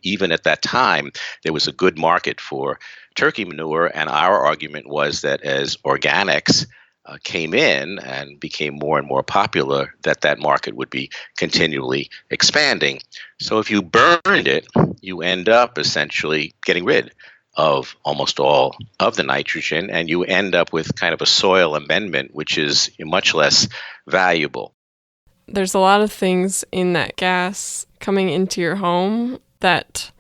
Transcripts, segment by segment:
Even at that time, there was a good market for turkey manure, and our argument was that as organics came in and became more and more popular, that market would be continually expanding. So if you burned it, you end up essentially getting rid of almost all of the nitrogen, and you end up with kind of a soil amendment, which is much less valuable. There's a lot of things in that gas coming into your home that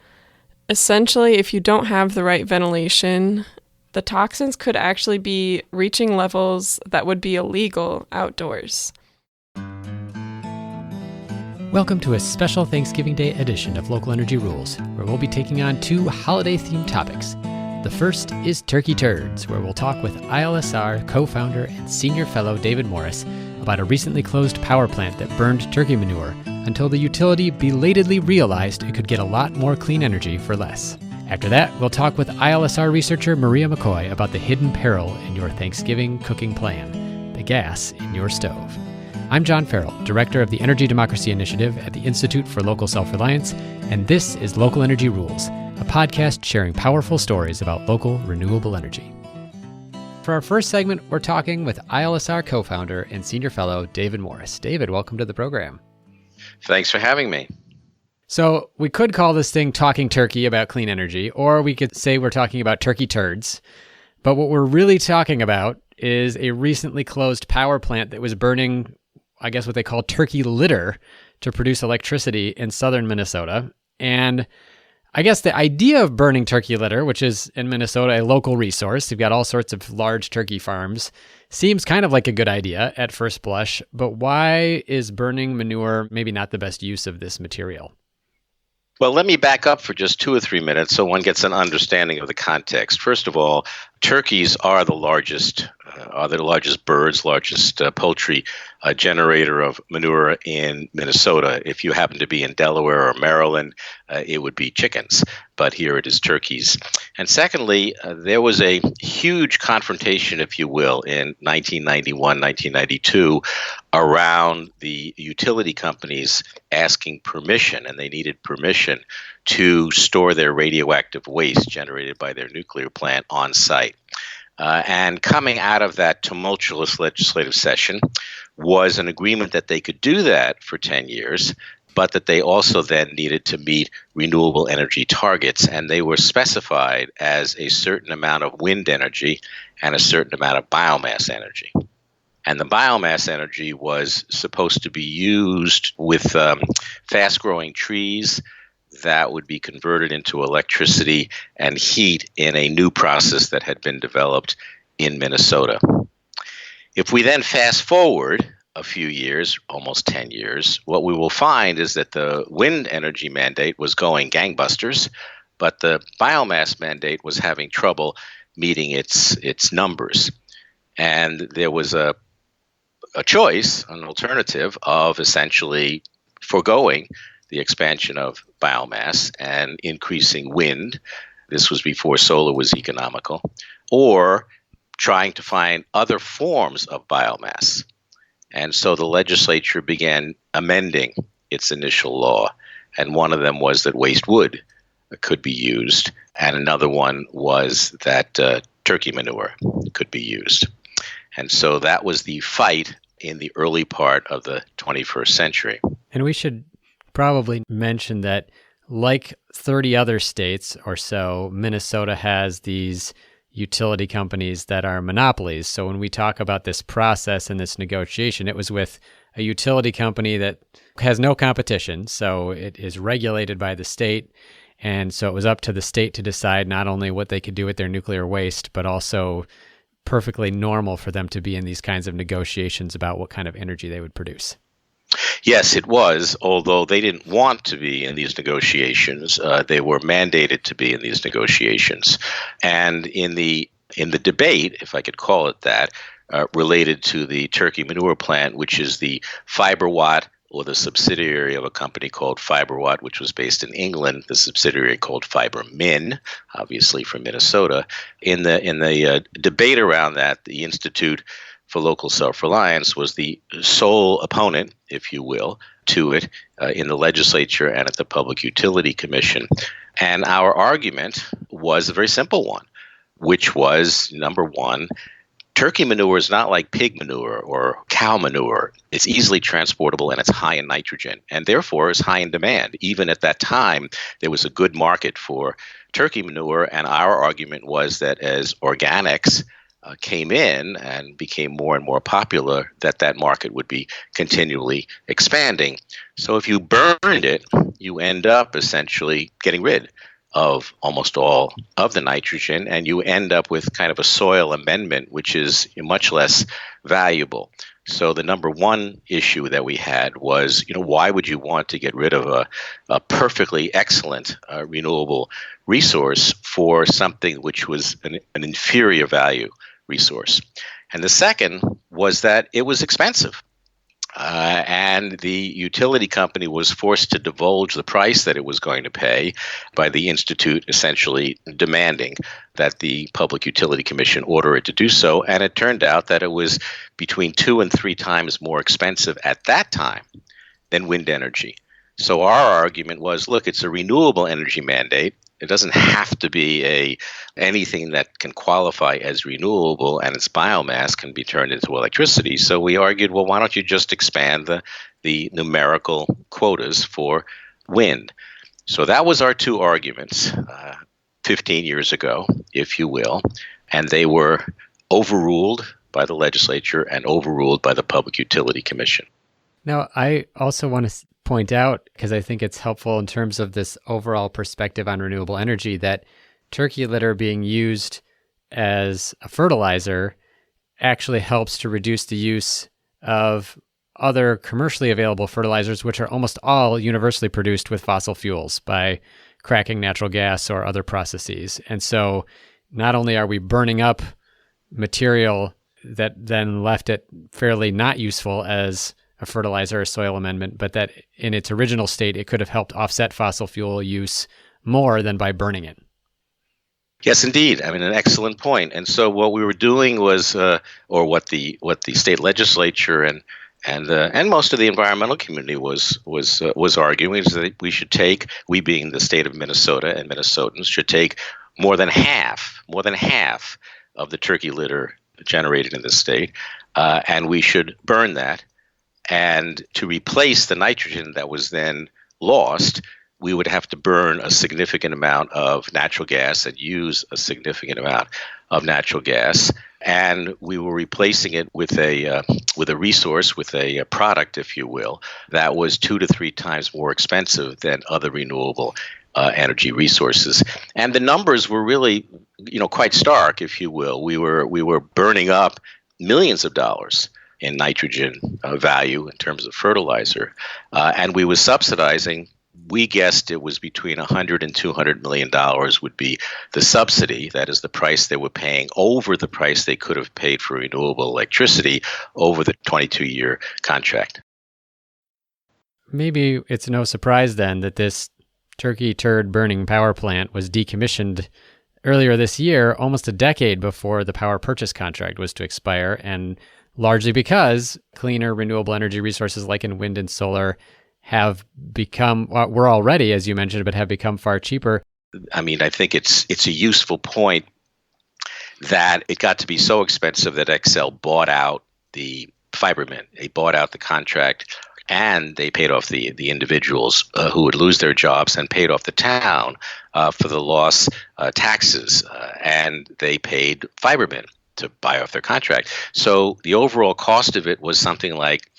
essentially, if you don't have the right ventilation, the toxins could actually be reaching levels that would be illegal outdoors. Welcome to a special Thanksgiving Day edition of Local Energy Rules, where we'll be taking on two holiday-themed topics. The first is turkey turds, where we'll talk with ILSR co-founder and senior fellow David Morris about a recently closed power plant that burned turkey manure until the utility belatedly realized it could get a lot more clean energy for less. After that, we'll talk with ILSR researcher Maria McCoy about the hidden peril in your Thanksgiving cooking plan, the gas in your stove. I'm John Farrell, director of the Energy Democracy Initiative at the Institute for Local Self-Reliance, and this is Local Energy Rules, a podcast sharing powerful stories about local renewable energy. For our first segment, we're talking with ILSR co-founder and senior fellow David Morris. David, welcome to the program. Thanks for having me. So we could call this thing Talking Turkey about clean energy, or we could say we're talking about turkey turds. But what we're really talking about is a recently closed power plant that was burning, I guess what they call turkey litter to produce electricity in southern Minnesota. And I guess the idea of burning turkey litter, which is in Minnesota a local resource, you've got all sorts of large turkey farms, seems kind of like a good idea at first blush. But why is burning manure maybe not the best use of this material? Well, let me back up for just 2 or 3 minutes so one gets an understanding of the context. First of all, turkeys are the largest birds, largest poultry generator of manure in Minnesota. If you happen to be in Delaware or Maryland, it would be chickens, but here it is turkeys. And secondly, there was a huge confrontation, if you will, in 1991, 1992 around the utility companies asking permission, and they needed permission to store their radioactive waste generated by their nuclear plant on site. And coming out of that tumultuous legislative session was an agreement that they could do that for 10 years, but that they also then needed to meet renewable energy targets. And they were specified as a certain amount of wind energy and a certain amount of biomass energy. And the biomass energy was supposed to be used with fast-growing trees that would be converted into electricity and heat in a new process that had been developed in Minnesota. If we then fast forward a few years, almost 10 years, what we will find is that the wind energy mandate was going gangbusters, but the biomass mandate was having trouble meeting its numbers. And there was a choice, an alternative of essentially foregoing the expansion of biomass and increasing wind. This was before solar was economical, or trying to find other forms of biomass. And so the legislature began amending its initial law. And one of them was that waste wood could be used. And another one was that turkey manure could be used. And so that was the fight in the early part of the 21st century. And we should probably mention that, like 30 other states or so, Minnesota has these utility companies that are monopolies. So when we talk about this process and this negotiation, it was with a utility company that has no competition. So it is regulated by the state. And so it was up to the state to decide not only what they could do with their nuclear waste, but also perfectly normal for them to be in these kinds of negotiations about what kind of energy they would produce. Yes, it was, although they didn't want to be in these negotiations. They were mandated to be in these negotiations. And in the debate, if I could call it that, related to the turkey manure plant, which is the FiberWatt, or the subsidiary of a company called FiberWatt, which was based in England, the subsidiary called FiberMin, obviously from Minnesota. In the debate around that, the Institute for Local Self-Reliance was the sole opponent, if you will, to it in the legislature and at the Public Utility Commission. And our argument was a very simple one, which was, number one, turkey manure is not like pig manure or cow manure. It's easily transportable and it's high in nitrogen and therefore is high in demand. Even at that time, there was a good market for turkey manure. And our argument was that as organics came in and became more and more popular, that market would be continually expanding. So if you burned it, you end up essentially getting rid of almost all of the nitrogen, and you end up with kind of a soil amendment, which is much less valuable. So the number one issue that we had was, why would you want to get rid of a perfectly excellent renewable resource for something which was an inferior value resource? And the second was that it was expensive. And the utility company was forced to divulge the price that it was going to pay by the Institute essentially demanding that the Public Utility Commission order it to do so. And it turned out that it was between 2 and 3 times more expensive at that time than wind energy. So our argument was, look, it's a renewable energy mandate. It doesn't have to be anything that can qualify as renewable, and its biomass can be turned into electricity. So we argued, well, why don't you just expand the numerical quotas for wind? So that was our two arguments 15 years ago, if you will, and they were overruled by the legislature and overruled by the Public Utility Commission. Now, I also want to point out, because I think it's helpful in terms of this overall perspective on renewable energy, that turkey litter being used as a fertilizer actually helps to reduce the use of other commercially available fertilizers, which are almost all universally produced with fossil fuels by cracking natural gas or other processes. And so not only are we burning up material that then left it fairly not useful as a fertilizer or soil amendment, but that in its original state, it could have helped offset fossil fuel use more than by burning it. Yes, indeed. I mean, an excellent point. And so what we were doing was, or what the state legislature and most of the environmental community was arguing, is that we being the state of Minnesota and Minnesotans, should take more than half of the turkey litter generated in the state, and we should burn that. And to replace the nitrogen that was then lost, we would have to burn a significant amount of natural gas and use a significant amount of natural gas. And we were replacing it with a resource, with a product, if you will, that was 2 to 3 times more expensive than other renewable energy resources. And the numbers were really, quite stark, if you will. We were burning up millions of dollars in nitrogen value in terms of fertilizer, and we was subsidizing. We guessed it was between $100 and $200 million would be the subsidy, that is the price they were paying over the price they could have paid for renewable electricity over the 22-year contract. Maybe it's no surprise then that this turkey turd burning power plant was decommissioned earlier this year, almost a decade before the power purchase contract was to expire, and largely because cleaner renewable energy resources like in wind and solar have become, were already, as you mentioned, but have become far cheaper. I mean, I think it's a useful point that it got to be so expensive that Xcel bought out the fibermen. They bought out the contract, and they paid off the individuals who would lose their jobs, and paid off the town for the lost taxes, and they paid fibermen to buy off their contract. So the overall cost of it was something like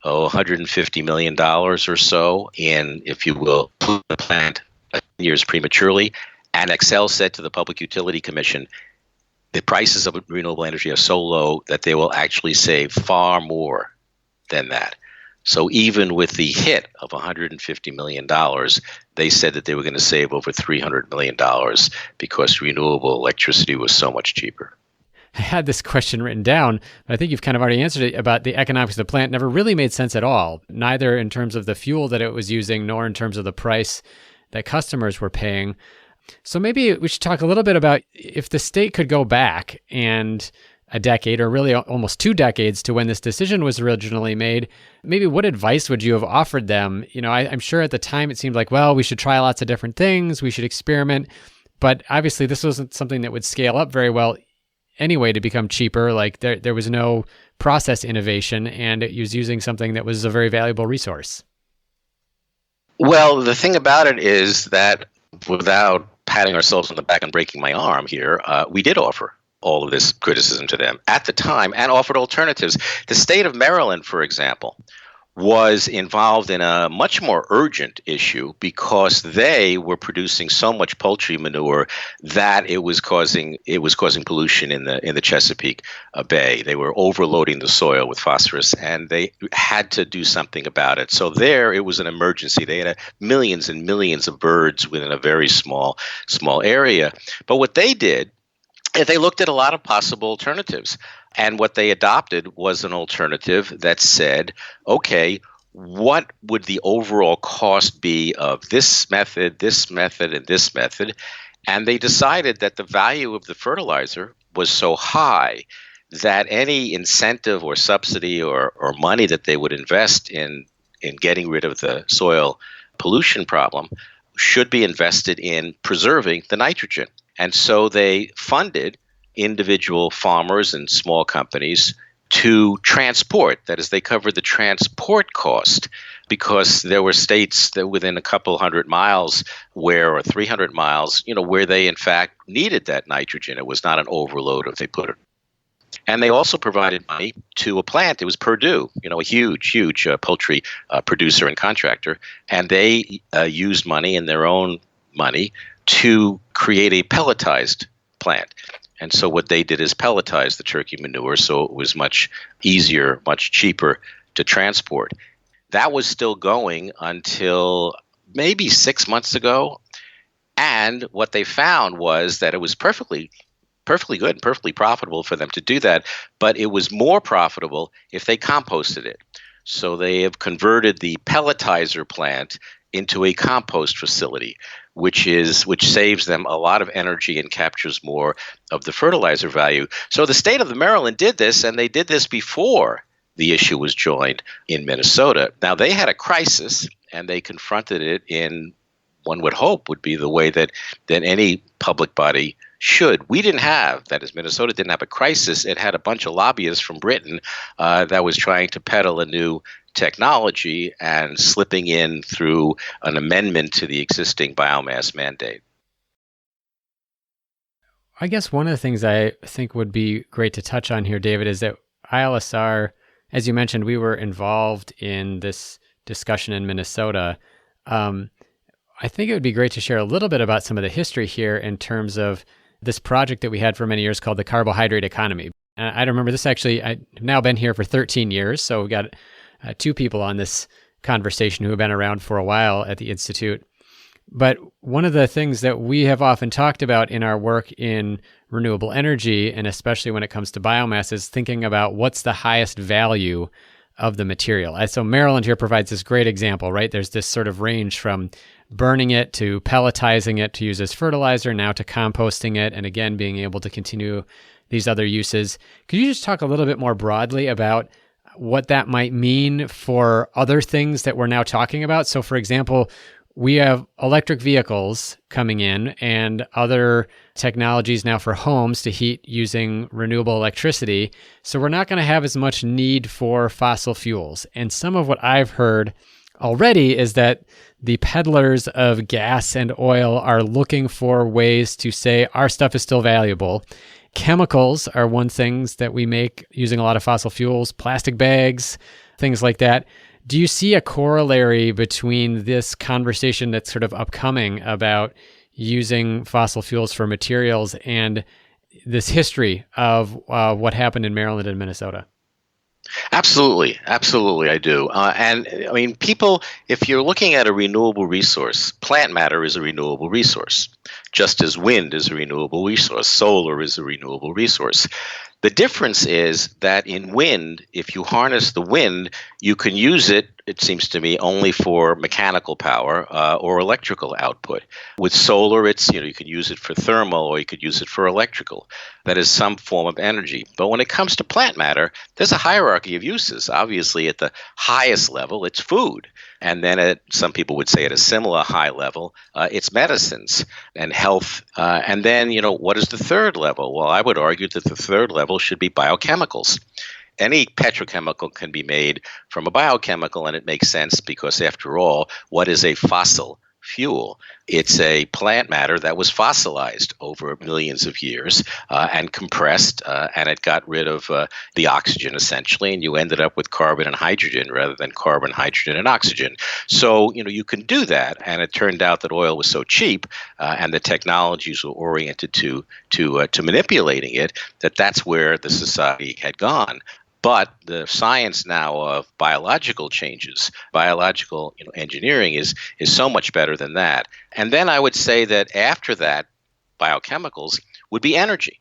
$150 million or so in, if you will, the plant years prematurely. And Xcel said to the Public Utility Commission, the prices of renewable energy are so low that they will actually save far more than that. So even with the hit of $150 million, they said that they were going to save over $300 million because renewable electricity was so much cheaper. I had this question written down, but I think you've kind of already answered it about the economics of the plant. Never really made sense at all, neither in terms of the fuel that it was using, nor in terms of the price that customers were paying. So maybe we should talk a little bit about if the state could go back and a decade, or really almost 2 decades to when this decision was originally made, maybe what advice would you have offered them? I'm sure at the time it seemed like, well, we should try lots of different things, we should experiment, but obviously this wasn't something that would scale up very well anyway to become cheaper. Like there was no process innovation, and it was using something that was a very valuable resource. Well, the thing about it is that without patting ourselves on the back and breaking my arm here, we did offer all of this criticism to them at the time and offered alternatives. The state of Maryland, for example, was involved in a much more urgent issue because they were producing so much poultry manure that it was causing pollution in the Chesapeake Bay. They were overloading the soil with phosphorus, and they had to do something about it. So there, it was an emergency. They had millions and millions of birds within a very small area. But what they did, they looked at a lot of possible alternatives. And what they adopted was an alternative that said, okay, what would the overall cost be of this method, and this method? And they decided that the value of the fertilizer was so high that any incentive or subsidy or money that they would invest in getting rid of the soil pollution problem should be invested in preserving the nitrogen. And so they funded individual farmers and small companies to transport. That is, they covered the transport cost, because there were states that within a couple hundred miles or 300 miles, where they in fact needed that nitrogen. It was not an overload if they put it. And they also provided money to a plant. It was Purdue, a huge poultry producer and contractor. And they used money and their own money to create a pelletized plant. And so what they did is pelletize the turkey manure, so it was much easier, much cheaper to transport. That was still going until maybe 6 months ago. And what they found was that it was perfectly good and perfectly profitable for them to do that, but it was more profitable if they composted it. So they have converted the pelletizer plant into a compost facility, which saves them a lot of energy and captures more of the fertilizer value. So the state of Maryland did this, and they did this before the issue was joined in Minnesota. Now, they had a crisis, and they confronted it in, one would hope, would be the way that any public body should. We didn't have, that is, Minnesota didn't have a crisis. It had a bunch of lobbyists from Britain that was trying to peddle a new technology and slipping in through an amendment to the existing biomass mandate. I guess one of the things I think would be great to touch on here, David, is that ILSR, as you mentioned, we were involved in this discussion in Minnesota. I think it would be great to share a little bit about some of the history here in terms of this project that we had for many years called the carbohydrate economy. And I remember this actually, I've now been here for 13 years, so we've got 2 people on this conversation who have been around for a while at the Institute. But one of the things that we have often talked about in our work in renewable energy, and especially when it comes to biomass, is thinking about what's the highest value of the material. So Maryland here provides this great example, right? There's this sort of range from burning it to pelletizing it to use as fertilizer, now to composting it, and again, being able to continue these other uses. Could you just talk a little bit more broadly about what that might mean for other things that we're now talking about? So for example, we have electric vehicles coming in and other technologies now for homes to heat using renewable electricity. So we're not going to have as much need for fossil fuels. And some of what I've heard already is that the peddlers of gas and oil are looking for ways to say our stuff is still valuable. Chemicals are one things that we make using a lot of fossil fuels, plastic bags, things like that. Do you see a corollary between this conversation that's sort of upcoming about using fossil fuels for materials and this history of what happened in Maryland and Minnesota? Absolutely, I do. And I mean, people, if you're looking at a renewable resource, plant matter is a renewable resource, just as wind is a renewable resource, solar is a renewable resource. The difference is that in wind, if you harness the wind, you can use it, it seems to me, only for mechanical power or electrical output. With solar, you can use it for thermal or you could use it for electrical. That is some form of energy. But when it comes to plant matter, there's a hierarchy of uses. Obviously, at the highest level, it's food. And then some people would say at a similar high level, it's medicines and health. And then, what is the third level? Well, I would argue that the third level should be biochemicals. Any petrochemical can be made from a biochemical, and it makes sense because, after all, what is a fossil fuel? It's a plant matter that was fossilized over millions of years and compressed, and it got rid of the oxygen, essentially, and you ended up with carbon and hydrogen rather than carbon, hydrogen, and oxygen. So, you can do that, and it turned out that oil was so cheap and the technologies were oriented to manipulating it, that's where the society had gone. But the science now of biological changes, biological engineering is so much better than that. And then I would say that after that, biochemicals would be energy.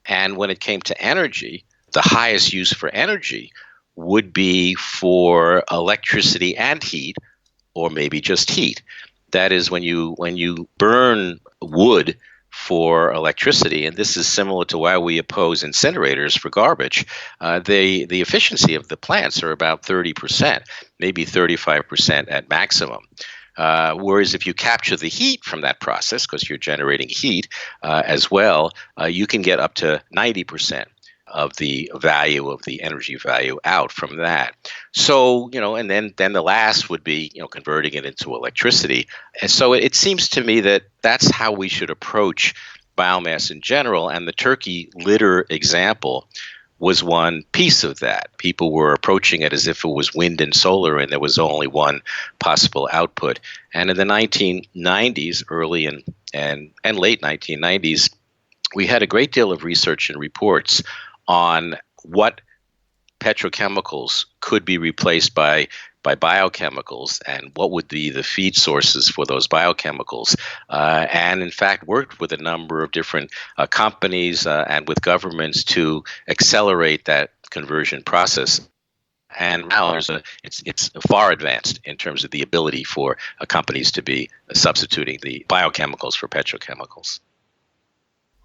And when it came to energy, the highest use for energy would be for electricity and heat, or maybe just heat. That is, when you burn wood for electricity, and this is similar to why we oppose incinerators for garbage, the efficiency of the plants are about 30%, maybe 35% at maximum. Whereas if you capture the heat from that process, because you're generating heat as well, you can get up to 90% of the value of the energy value out from that. So, and then the last would be, converting it into electricity. And so it seems to me that that's how we should approach biomass in general. And the turkey litter example was one piece of that. People were approaching it as if it was wind and solar and there was only one possible output. And in the 1990s, early and late 1990s, we had a great deal of research and reports on what petrochemicals could be replaced by biochemicals and what would be the feed sources for those biochemicals. And in fact, worked with a number of different companies and with governments to accelerate that conversion process. And now it's far advanced in terms of the ability for companies to be substituting the biochemicals for petrochemicals.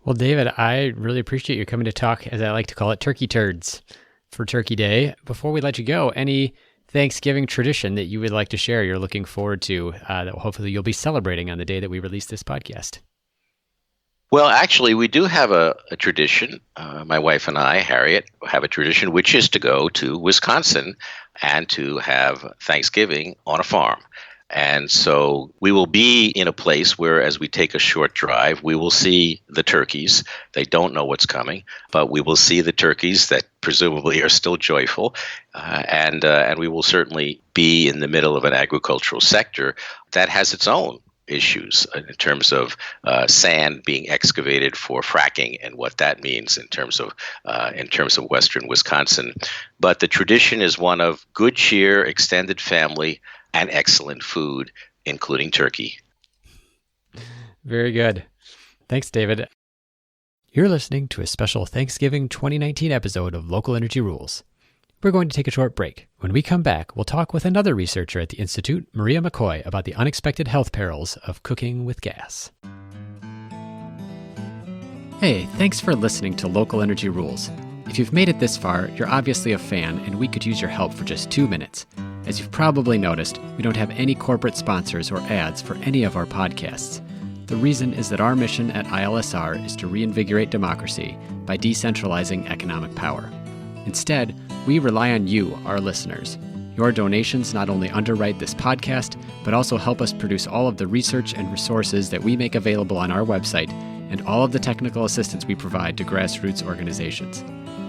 Well, David, I really appreciate you coming to talk, as I like to call it, Turkey Turds for Turkey Day. Before we let you go, any Thanksgiving tradition that you would like to share you're looking forward to that hopefully you'll be celebrating on the day that we release this podcast? Well, actually, we do have a tradition. My wife and I, Harriet, have a tradition, which is to go to Wisconsin and to have Thanksgiving on a farm. And so we will be in a place where, as we take a short drive, we will see the turkeys. They don't know what's coming, but we will see the turkeys that presumably are still joyful. And we will certainly be in the middle of an agricultural sector that has its own issues in terms of sand being excavated for fracking and what that means in terms of Western Wisconsin. But the tradition is one of good cheer, extended family, and excellent food, including turkey. Very good. Thanks, David. You're listening to a special Thanksgiving 2019 episode of Local Energy Rules. We're going to take a short break. When we come back, we'll talk with another researcher at the Institute, Maria McCoy, about the unexpected health perils of cooking with gas. Hey, thanks for listening to Local Energy Rules. If you've made it this far, you're obviously a fan, and we could use your help for just 2 minutes. As you've probably noticed, we don't have any corporate sponsors or ads for any of our podcasts. The reason is that our mission at ILSR is to reinvigorate democracy by decentralizing economic power. Instead, we rely on you, our listeners. Your donations not only underwrite this podcast, but also help us produce all of the research and resources that we make available on our website and all of the technical assistance we provide to grassroots organizations.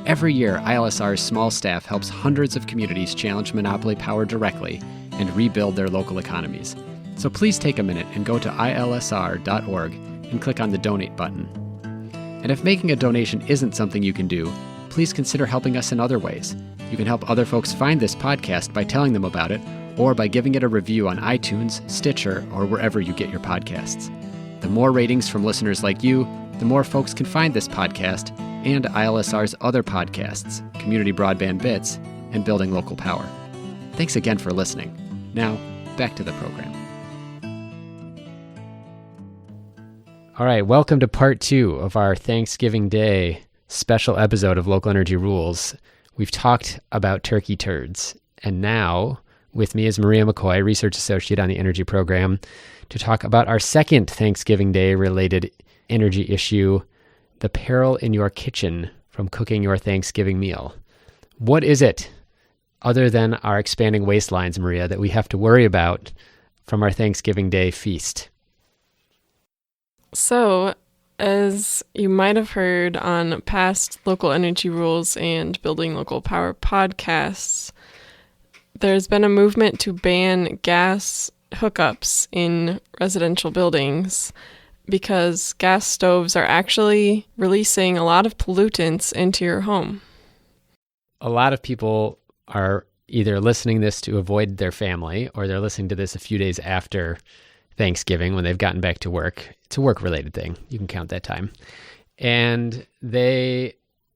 Every year, ILSR's small staff helps hundreds of communities challenge monopoly power directly and rebuild their local economies. So please take a minute and go to ilsr.org and click on the donate button. And if making a donation isn't something you can do, please consider helping us in other ways. You can help other folks find this podcast by telling them about it, or by giving it a review on iTunes, Stitcher, or wherever you get your podcasts. The more ratings from listeners like you, the more folks can find this podcast, and ILSR's other podcasts, Community Broadband Bits and Building Local Power. Thanks again for listening. Now, back to the program. All right, welcome to part 2 of our Thanksgiving Day special episode of Local Energy Rules. We've talked about turkey turds, and now with me is Maria McCoy, Research Associate on the Energy Program, to talk about our second Thanksgiving Day related energy issue, the peril in your kitchen from cooking your Thanksgiving meal. What is it, other than our expanding waistlines, Maria, that we have to worry about from our Thanksgiving Day feast? So, as you might have heard on past Local Energy Rules and Building Local Power podcasts, there's been a movement to ban gas hookups in residential buildings because gas stoves are actually releasing a lot of pollutants into your home. A lot of people are either listening this to avoid their family, or they're listening to this a few days after Thanksgiving when they've gotten back to work. It's a work-related thing. You can count that time. And they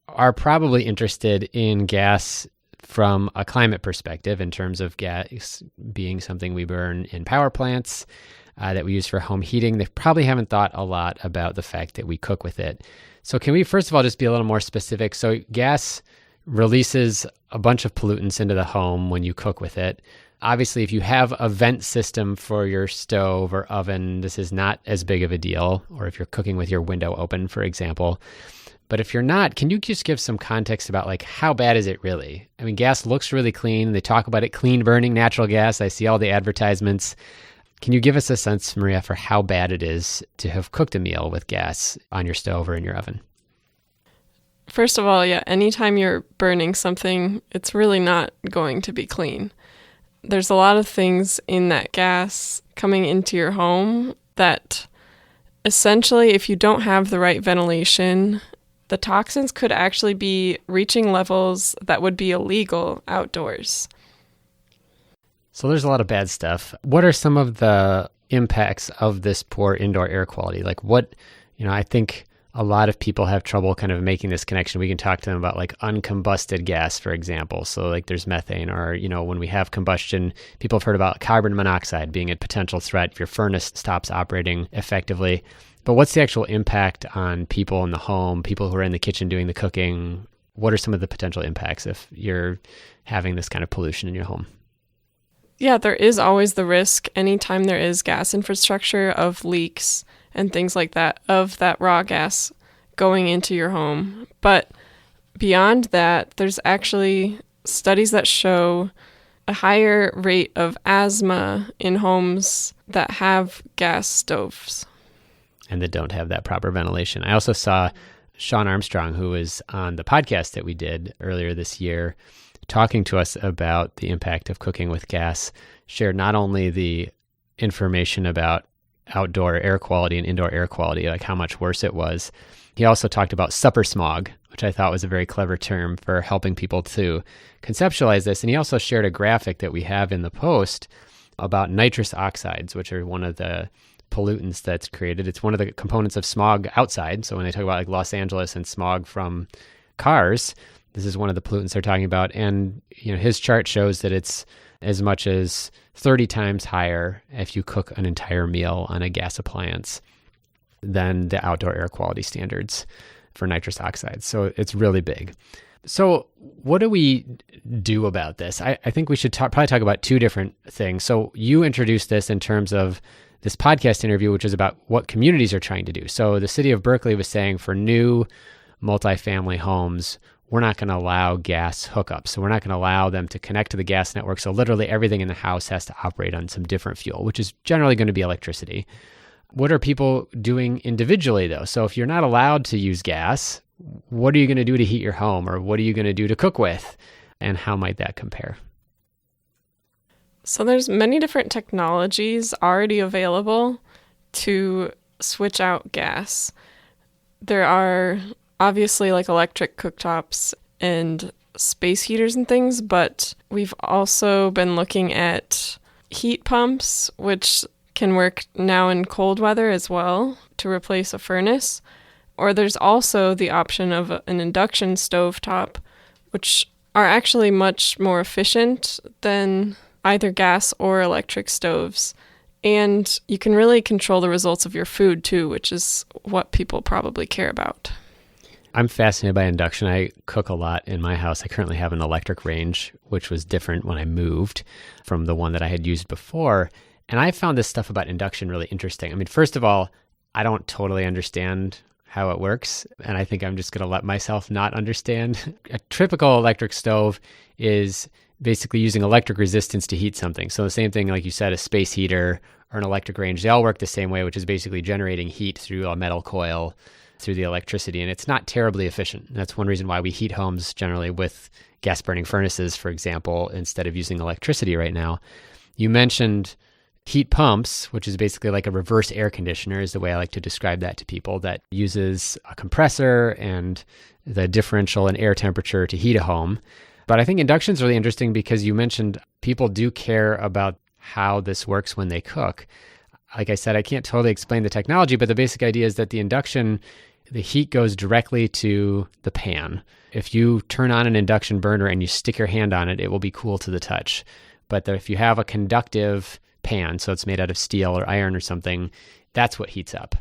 are probably interested in gas from a climate perspective in terms of gas being something we burn in power plants that we use for home heating. They probably haven't thought a lot about the fact that we cook with it. So can we first of all just be a little more specific? So gas releases a bunch of pollutants into the home when you cook with it. Obviously, if you have a vent system for your stove or oven, this is not as big of a deal, or if you're cooking with your window open, for example. But if you're not, can you just give some context about like how bad is it really? I mean, gas looks really clean. They talk about it clean burning natural gas. I see all the advertisements. Can you give us a sense, Maria, for how bad it is to have cooked a meal with gas on your stove or in your oven? First of all, anytime you're burning something, it's really not going to be clean. There's a lot of things in that gas coming into your home that essentially, if you don't have the right ventilation, the toxins could actually be reaching levels that would be illegal outdoors. So there's a lot of bad stuff. What are some of the impacts of this poor indoor air quality? Like I think a lot of people have trouble kind of making this connection. We can talk to them about like uncombusted gas, for example. So like there's methane, or, when we have combustion, people have heard about carbon monoxide being a potential threat if your furnace stops operating effectively. But what's the actual impact on people in the home, people who are in the kitchen doing the cooking? What are some of the potential impacts if you're having this kind of pollution in your home? Yeah, there is always the risk anytime there is gas infrastructure of leaks and things like that, of that raw gas going into your home. But beyond that, there's actually studies that show a higher rate of asthma in homes that have gas stoves. And that don't have that proper ventilation. I also saw Sean Armstrong, who was on the podcast that we did earlier this year, talking to us about the impact of cooking with gas, shared not only the information about outdoor air quality and indoor air quality, like how much worse it was. He also talked about supper smog, which I thought was a very clever term for helping people to conceptualize this. And he also shared a graphic that we have in the post about nitrous oxides, which are one of the pollutants that's created. It's one of the components of smog outside. So when they talk about like Los Angeles and smog from cars, this is one of the pollutants they're talking about. And his chart shows that it's as much as 30 times higher if you cook an entire meal on a gas appliance than the outdoor air quality standards for nitrous oxides. So it's really big. So what do we do about this? I think we should probably talk about two different things. So you introduced this in terms of this podcast interview, which is about what communities are trying to do. So the city of Berkeley was saying for new multifamily homes, we're not going to allow gas hookups. So we're not going to allow them to connect to the gas network. So literally everything in the house has to operate on some different fuel, which is generally going to be electricity. What are people doing individually, though? So if you're not allowed to use gas, what are you going to do to heat your home, or what are you going to do to cook with? And how might that compare? So there's many different technologies already available to switch out gas. There are obviously like electric cooktops and space heaters and things, but we've also been looking at heat pumps, which can work now in cold weather as well to replace a furnace. Or there's also the option of an induction stovetop, which are actually much more efficient than either gas or electric stoves. And you can really control the results of your food too, which is what people probably care about. I'm fascinated by induction. I cook a lot in my house. I currently have an electric range, which was different when I moved from the one that I had used before. And I found this stuff about induction really interesting. I mean, first of all, I don't totally understand how it works, and I think I'm just going to let myself not understand. A typical electric stove is basically using electric resistance to heat something. So the same thing, like you said, a space heater or an electric range, they all work the same way, which is basically generating heat through a metal coil through the electricity, and it's not terribly efficient. That's one reason why we heat homes generally with gas-burning furnaces, for example, instead of using electricity right now. You mentioned heat pumps, which is basically like a reverse air conditioner, is the way I like to describe that to people, that uses a compressor and the differential in air temperature to heat a home. But I think induction is really interesting because you mentioned people do care about how this works when they cook. Like I said, I can't totally explain the technology, but the basic idea is that the induction, the heat goes directly to the pan. If you turn on an induction burner and you stick your hand on it, it will be cool to the touch. But if you have a conductive pan, so it's made out of steel or iron or something, that's what heats up.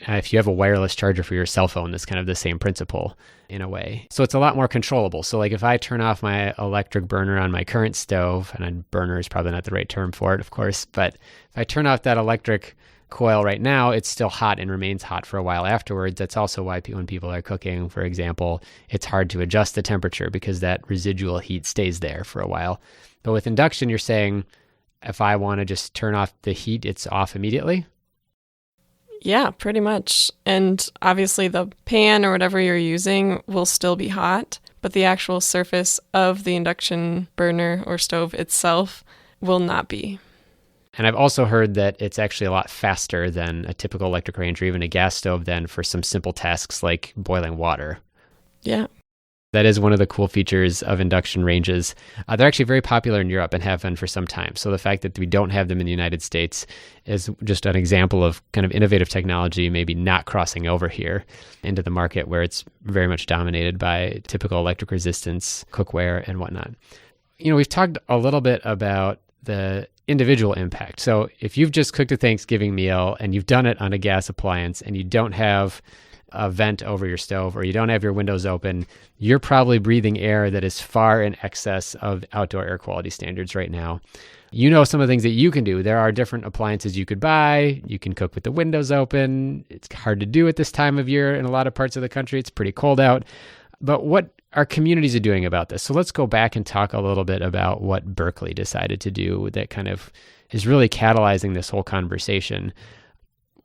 If you have a wireless charger for your cell phone, that's kind of the same principle in a way. So it's a lot more controllable. So like if I turn off my electric burner on my current stove, and a burner is probably not the right term for it, of course, but if I turn off that electric coil right now, it's still hot and remains hot for a while afterwards. That's also why when people are cooking, for example, it's hard to adjust the temperature because that residual heat stays there for a while. But with induction, you're saying, if I want to just turn off the heat, it's off immediately? Yeah, pretty much. And obviously the pan or whatever you're using will still be hot, but the actual surface of the induction burner or stove itself will not be. And I've also heard that it's actually a lot faster than a typical electric range or even a gas stove then for some simple tasks like boiling water. Yeah. That is one of the cool features of induction ranges. They're actually very popular in Europe and have been for some time. So the fact that we don't have them in the United States is just an example of kind of innovative technology maybe not crossing over here into the market where it's very much dominated by typical electric resistance, cookware, and whatnot. You know, we've talked a little bit about the individual impact. So if you've just cooked a Thanksgiving meal and you've done it on a gas appliance and you don't have a vent over your stove or you don't have your windows open, you're probably breathing air that is far in excess of outdoor air quality standards right now. You know some of the things that you can do. There are different appliances you could buy. You can cook with the windows open. It's hard to do at this time of year in a lot of parts of the country. It's pretty cold out. But what our communities are doing about this? So let's go back and talk a little bit about what Berkeley decided to do that kind of is really catalyzing this whole conversation.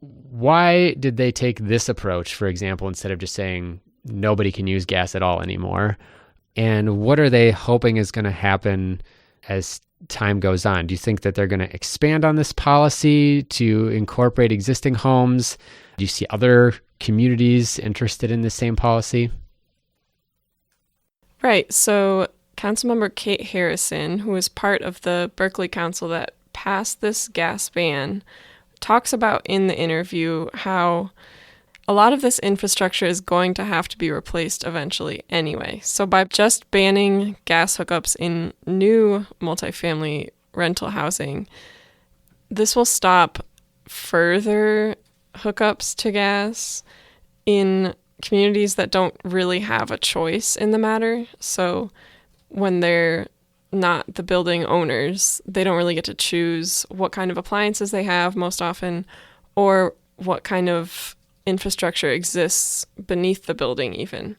Why did they take this approach, for example, instead of just saying nobody can use gas at all anymore? And what are they hoping is going to happen as time goes on? Do you think that they're going to expand on this policy to incorporate existing homes? Do you see other communities interested in the same policy? Right. So Councilmember Kate Harrison, who was part of the Berkeley Council that passed this gas ban, talks about in the interview how a lot of this infrastructure is going to have to be replaced eventually anyway. So by just banning gas hookups in new multifamily rental housing, this will stop further hookups to gas in communities that don't really have a choice in the matter. So when they're not the building owners, they don't really get to choose what kind of appliances they have most often or what kind of infrastructure exists beneath the building even.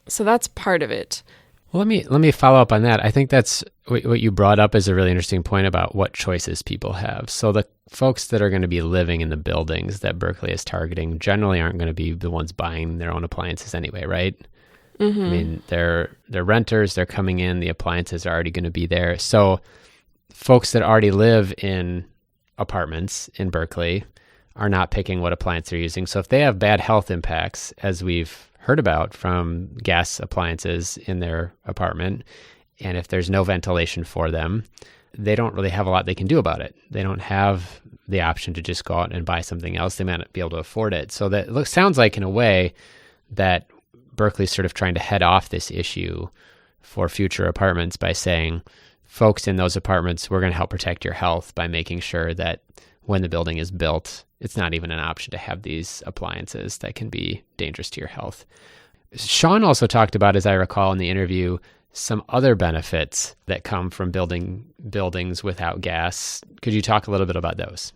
So that's part of it. Well, let me follow up on that. I think that's what you brought up is a really interesting point about what choices people have. So the folks that are going to be living in the buildings that Berkeley is targeting generally aren't going to be the ones buying their own appliances anyway, right? Mm-hmm. I mean, they're renters, they're coming in, the appliances are already going to be there. So folks that already live in apartments in Berkeley are not picking what appliance they're using. So if they have bad health impacts, as we've heard about from gas appliances in their apartment, and if there's no ventilation for them, they don't really have a lot they can do about it. They don't have the option to just go out and buy something else. They might not be able to afford it. So that sounds like, in a way, that Berkeley's sort of trying to head off this issue for future apartments by saying, folks in those apartments, we're going to help protect your health by making sure that when the building is built, it's not even an option to have these appliances that can be dangerous to your health. Sean also talked about, as I recall in the interview, some other benefits that come from building buildings without gas. Could you talk a little bit about those?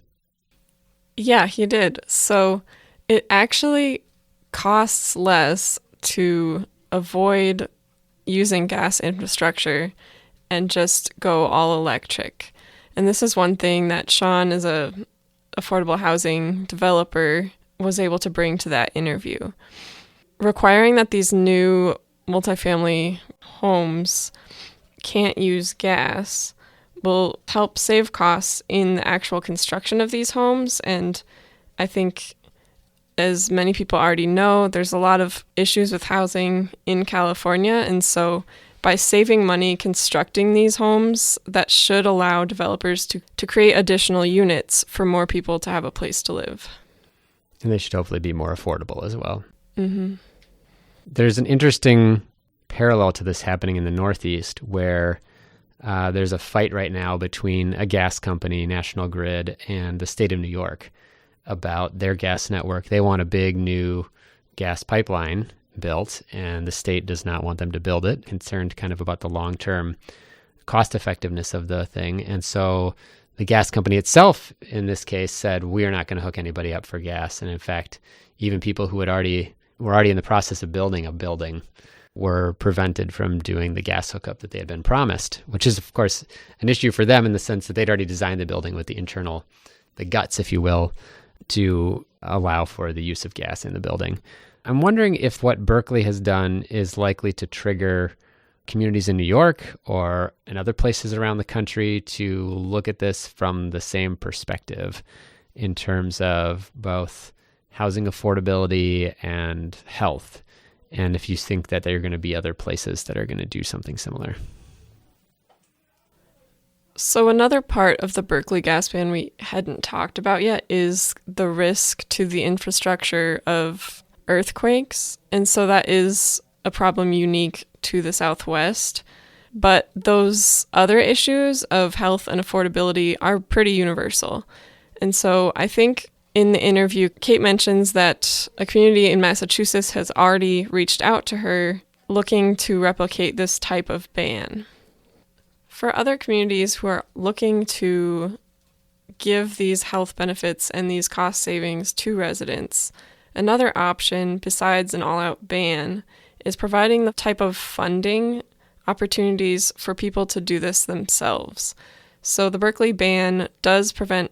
Yeah, he did. So it actually costs less to avoid using gas infrastructure and just go all electric. And this is one thing that Sean, as a affordable housing developer, was able to bring to that interview. Requiring that these new multifamily homes can't use gas will help save costs in the actual construction of these homes. And I think, as many people already know, there's a lot of issues with housing in California. And so by saving money constructing these homes, that should allow developers to create additional units for more people to have a place to live. And they should hopefully be more affordable as well. Mm-hmm. There's an interesting parallel to this happening in the Northeast, where there's a fight right now between a gas company, National Grid, and the state of New York about their gas network. They want a big new gas pipeline built, and the state does not want them to build it, concerned kind of about the long-term cost effectiveness of the thing. And so the gas company itself, in this case, said, we're not going to hook anybody up for gas. And in fact, even people who were already in the process of building a building were prevented from doing the gas hookup that they had been promised, which is, of course, an issue for them in the sense that they'd already designed the building with the guts, if you will, to allow for the use of gas in the building. I'm wondering if what Berkeley has done is likely to trigger communities in New York or in other places around the country to look at this from the same perspective in terms of both housing affordability and health. And if you think that there are going to be other places that are going to do something similar. So another part of the Berkeley gas ban we hadn't talked about yet is the risk to the infrastructure of earthquakes. And so that is a problem unique to the Southwest. But those other issues of health and affordability are pretty universal. And so I think in the interview, Kate mentions that a community in Massachusetts has already reached out to her looking to replicate this type of ban. For other communities who are looking to give these health benefits and these cost savings to residents, another option besides an all-out ban is providing the type of funding opportunities for people to do this themselves. So the Berkeley ban does prevent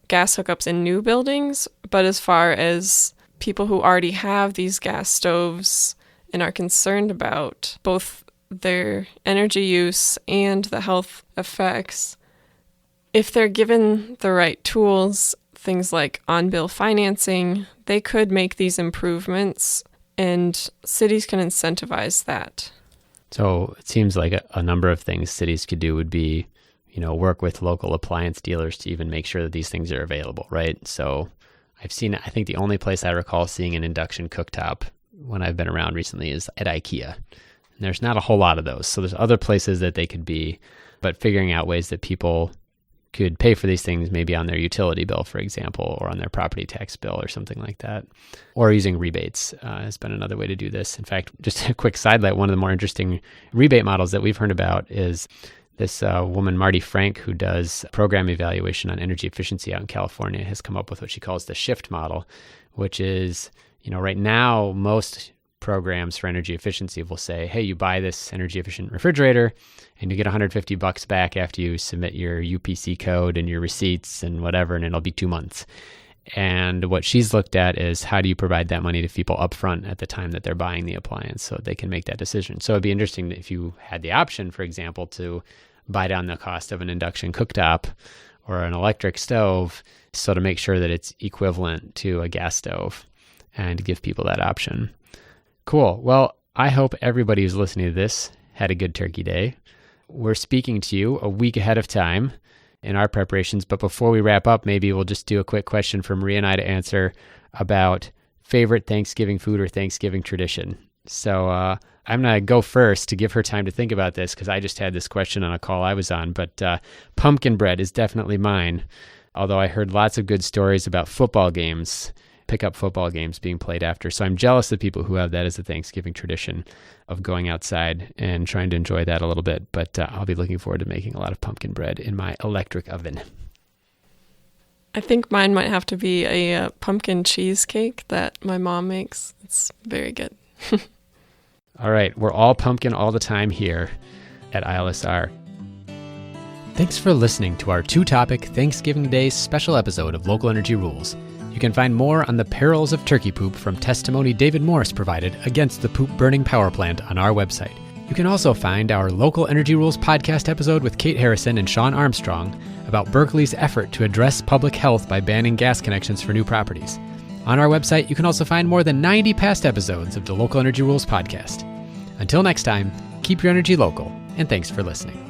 gas hookups in new buildings, but as far as people who already have these gas stoves and are concerned about both their energy use and the health effects, if they're given the right tools, things like on-bill financing, they could make these improvements, and cities can incentivize that. So it seems like a number of things cities could do would be, work with local appliance dealers to even make sure that these things are available, right? So I think the only place I recall seeing an induction cooktop when I've been around recently is at IKEA. And there's not a whole lot of those. So there's other places that they could be, but figuring out ways that people could pay for these things, maybe on their utility bill, for example, or on their property tax bill or something like that, or using rebates has been another way to do this. In fact, just a quick sidelight, one of the more interesting rebate models that we've heard about is this woman, Marty Frank, who does program evaluation on energy efficiency out in California, has come up with what she calls the shift model, which is, right now, most programs for energy efficiency will say, hey, you buy this energy efficient refrigerator and you get $150 back after you submit your UPC code and your receipts and whatever, and it'll be 2 months. And what she's looked at is how do you provide that money to people upfront at the time that they're buying the appliance so they can make that decision. So it'd be interesting if you had the option, for example, to buy down the cost of an induction cooktop or an electric stove, so to make sure that it's equivalent to a gas stove and give people that option. Cool. Well, I hope everybody who's listening to this had a good Turkey Day. We're speaking to you a week ahead of time. in our preparations. But before we wrap up, maybe we'll just do a quick question for Maria and I to answer about favorite Thanksgiving food or Thanksgiving tradition. So I'm going to go first to give her time to think about this because I just had this question on a call I was on. But pumpkin bread is definitely mine, although I heard lots of good stories about football games, pickup football games being played after. So I'm jealous of people who have that as a Thanksgiving tradition of going outside and trying to enjoy that a little bit. But I'll be looking forward to making a lot of pumpkin bread in my electric oven. I think mine might have to be a pumpkin cheesecake that my mom makes. It's very good. All right, we're all pumpkin all the time here at ILSR. Thanks for listening to our two-topic Thanksgiving Day special episode of Local Energy Rules. You can find more on the perils of turkey poop from testimony David Morris provided against the poop-burning power plant on our website. You can also find our Local Energy Rules podcast episode with Kate Harrison and Sean Armstrong about Berkeley's effort to address public health by banning gas connections for new properties. On our website, you can also find more than 90 past episodes of the Local Energy Rules podcast. Until next time, keep your energy local, and thanks for listening.